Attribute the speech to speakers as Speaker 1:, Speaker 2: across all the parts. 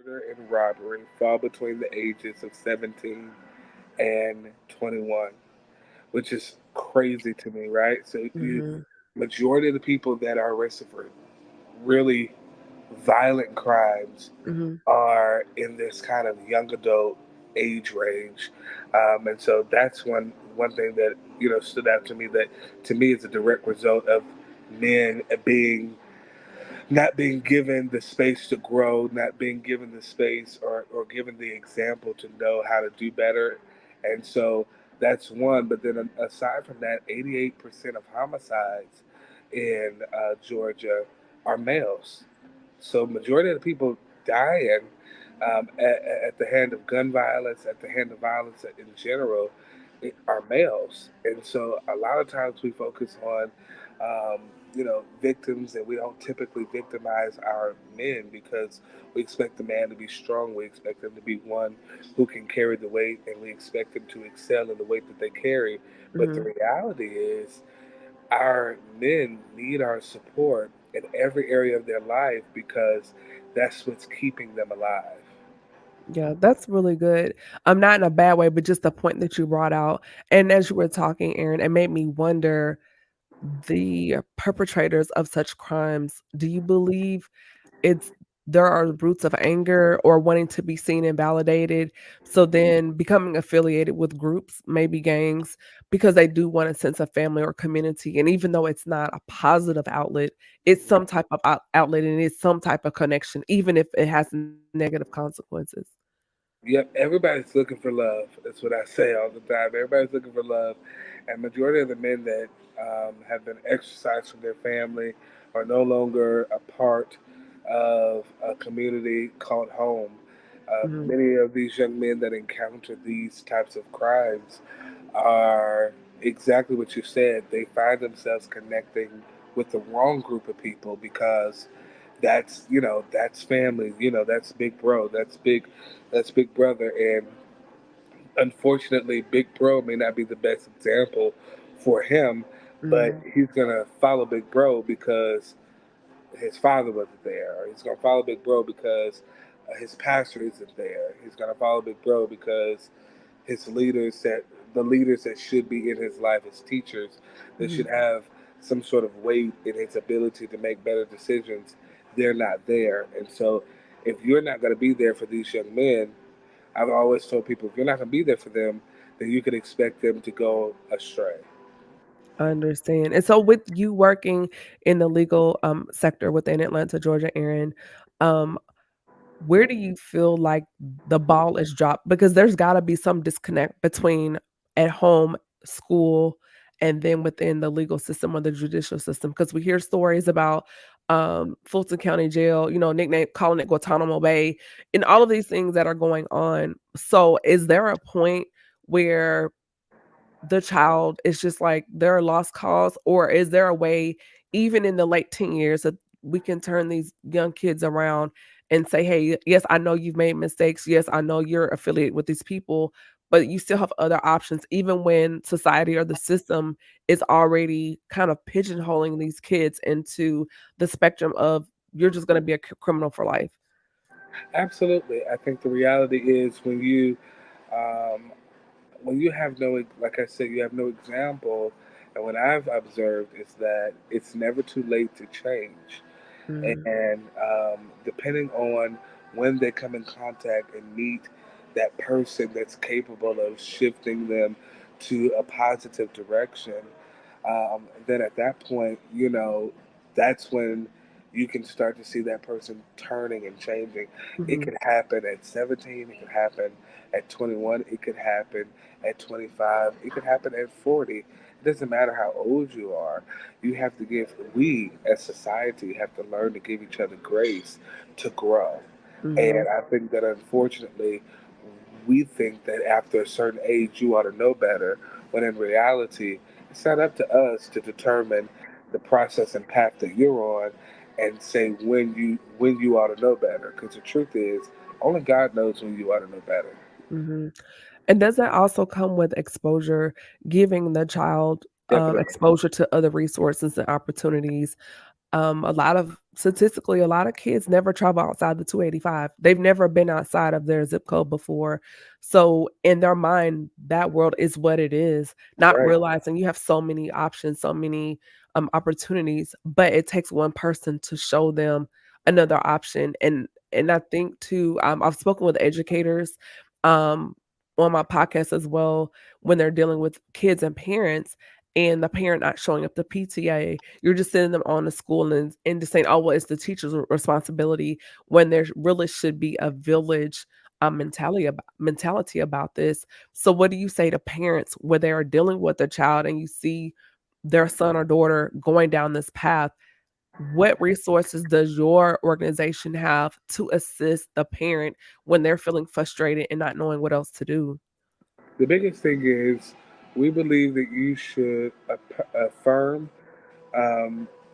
Speaker 1: murder and robbery fall between the ages of 17 and 21, which is crazy to me, right? So you
Speaker 2: Mhm.
Speaker 1: majority of the people that are arrested for really violent crimes
Speaker 2: Mhm.
Speaker 1: are in this kind of young adult age range, and so that's one thing that stood out to me. That to me is a direct result of men being not being given the space to grow, not being given the space or given the example to know how to do better. And so that's one. But then aside from that, 88% of homicides in Georgia are males. So majority of the people dying at the hand of gun violence, at the hand of violence in general, are males. And so a lot of times we focus on, victims, and we don't typically victimize our men because we expect the man to be strong. We expect them to be one who can carry the weight, and we expect them to excel in the weight that they carry. But the
Speaker 2: Mhm.
Speaker 1: reality is, our men need our support in every area of their life because that's what's keeping them alive.
Speaker 2: Yeah, that's really good. Not in a bad way, but just the point that you brought out. And as you were talking, Aaron, it made me wonder the perpetrators of such crimes. Do you believe it's there are roots of anger or wanting to be seen and validated, so then becoming affiliated with groups, maybe gangs, because they do want a sense of family or community, and even though it's not a positive outlet, it's some type of outlet, and it's some type of connection, even if it has negative consequences.
Speaker 1: Yep, everybody's looking for love. That's what I say all the time. Everybody's looking for love, and majority of the men that have been exorcised from their family are no longer a part of a community called home.
Speaker 2: Mhm.
Speaker 1: Many of these young men that encounter these types of crimes are exactly what you said. They find themselves connecting with the wrong group of people because that's family. That's big bro. That's big brother. And unfortunately, big bro may not be the best example for him, but
Speaker 2: Mhm.
Speaker 1: he's gonna follow big bro because his father wasn't there, or he's gonna follow big bro because his pastor isn't there. He's gonna follow big bro because his leaders that the leaders that should be in his life, his teachers, that should
Speaker 2: Mhm.
Speaker 1: have some sort of weight in his ability to make better decisions, they're not there. And so if you're not going to be there for these young men, I've always told people, if you're not going to be there for them, then you can expect them to go astray.
Speaker 2: I understand. And so with you working in the legal, sector within Atlanta, Georgia, Aaron, um, where do you feel like the ball is dropped? Because there's gotta be some disconnect between at home, school, and then within the legal system or the judicial system. Because we hear stories about, Fulton County Jail, nickname calling it Guantanamo Bay, and all of these things that are going on. So is there a point where the child is just like they're a lost cause, or is there a way, even in the late teen years, that we can turn these young kids around and say, "Hey, yes, I know you've made mistakes. Yes, I know you're affiliated with these people, but you still have other options," even when society or the system is already kind of pigeonholing these kids into the spectrum of you're just gonna be a criminal for life.
Speaker 1: Absolutely. I think the reality is um, when you have no, like I said, you have no example. And what I've observed is that it's never too late to change.
Speaker 2: Mhm,
Speaker 1: And depending on when they come in contact and meet that person that's capable of shifting them to a positive direction, then at that point, that's when you can start to see that person turning and changing. It
Speaker 2: mhm.
Speaker 1: could happen at 17, it could happen at 21, it could happen at 25, it could happen at 40. It doesn't matter how old you are. We as society have to learn to give each other grace to grow. And
Speaker 2: Mhm.
Speaker 1: I think that unfortunately, we think that after a certain age you ought to know better, when in reality, it's not up to us to determine the process and path that you're on and say when you ought to know better. Because the truth is, only God knows when you ought to know better.
Speaker 2: Mhm. And does that also come with exposure, giving the child,
Speaker 1: Definitely.
Speaker 2: exposure to other resources and opportunities? A lot of statistically, a lot of kids never travel outside the 285. They've never been outside of their zip code before. So in their mind, that world is what it is, not
Speaker 1: Right.
Speaker 2: realizing you have so many options, so many opportunities, but it takes one person to show them another option. And I think too, I've spoken with educators um on my podcast as well when they're dealing with kids and parents and the parent not showing up to PTA, you're just sending them on to school and just saying, "Oh, well, it's the teacher's responsibility," when there really should be a village, mentality about this. So what do you say to parents when they are dealing with a child and you see their son or daughter going down this path? What resources does your organization have to assist the parent when they're feeling frustrated and not knowing what else to do?
Speaker 1: The biggest thing is we believe that you should affirm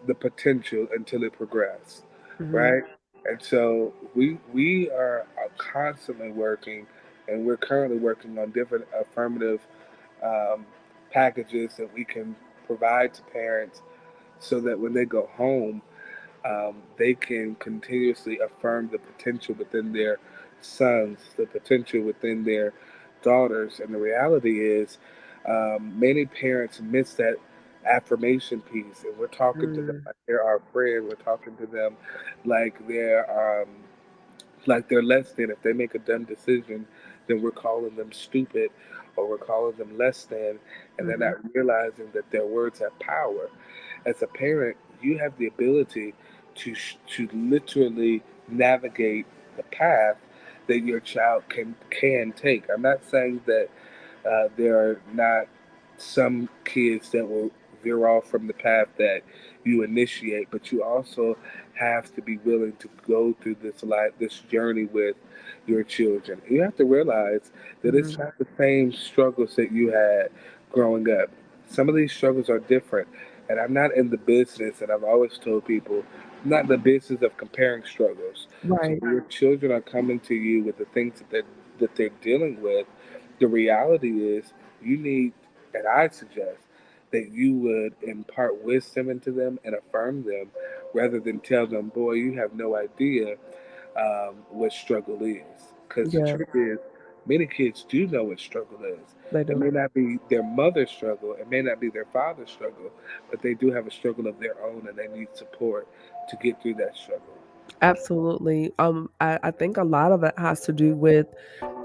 Speaker 1: the potential until it progresses,
Speaker 2: Mhm,
Speaker 1: right? And so we are constantly working, and we're currently working on different affirmative um, packages that we can provide to parents so that when they go home, they can continuously affirm the potential within their sons, the potential within their daughters. And the reality is, many parents miss that affirmation piece, and we're talking to them
Speaker 2: mm,
Speaker 1: like they're our friend. We're talking to them like they're less than. If they make a dumb decision, then we're calling them stupid, or we're calling them less than, and they're
Speaker 2: mhm,
Speaker 1: not realizing that their words have power. As a parent, you have the ability to literally navigate the path that your child can take. I'm not saying that there are not some kids that will veer off from the path that you initiate, but you also have to be willing to go through this journey with your children. You have to realize that it's
Speaker 2: mhm.
Speaker 1: not the same struggles that you had growing up. Some of these struggles are different, and I'm not in the business, and I've always told people, I'm not in the business of comparing struggles. So
Speaker 2: Right.
Speaker 1: when your children are coming to you with the things that they're dealing with, the reality is you need, and I suggest that you would impart wisdom into them and affirm them rather than tell them, boy, you have no idea what struggle is. Because the
Speaker 2: Yeah,
Speaker 1: truth is, many kids do know what struggle is.
Speaker 2: they
Speaker 1: It
Speaker 2: do.
Speaker 1: may not be their mother's struggle, it may not be their father's struggle, but they do have a struggle of their own and they need support to get through that struggle.
Speaker 2: Absolutely. I think a lot of it has to do with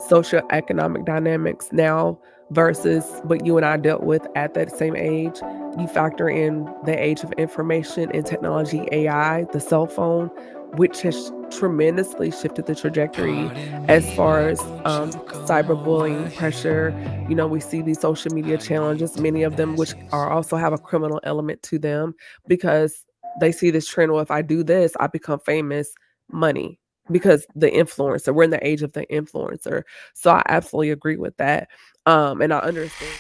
Speaker 2: socioeconomic dynamics now versus what you and I dealt with at that same age. You factor in the age of information and technology, AI, the cell phone, which has tremendously shifted the trajectory
Speaker 3: Pardon
Speaker 2: as
Speaker 3: me,
Speaker 2: far
Speaker 3: I
Speaker 2: as
Speaker 3: want you to go
Speaker 2: cyberbullying pressure.
Speaker 3: ahead.
Speaker 2: You know, we see these social media
Speaker 3: I need
Speaker 2: challenges,
Speaker 3: to
Speaker 2: many of them which
Speaker 3: message
Speaker 2: are also have a
Speaker 3: you.
Speaker 2: criminal element to them because they see this trend, well, if I do this, I become famous, money, because the influencer, we're in the age of the influencer. So I absolutely agree with that. And I understand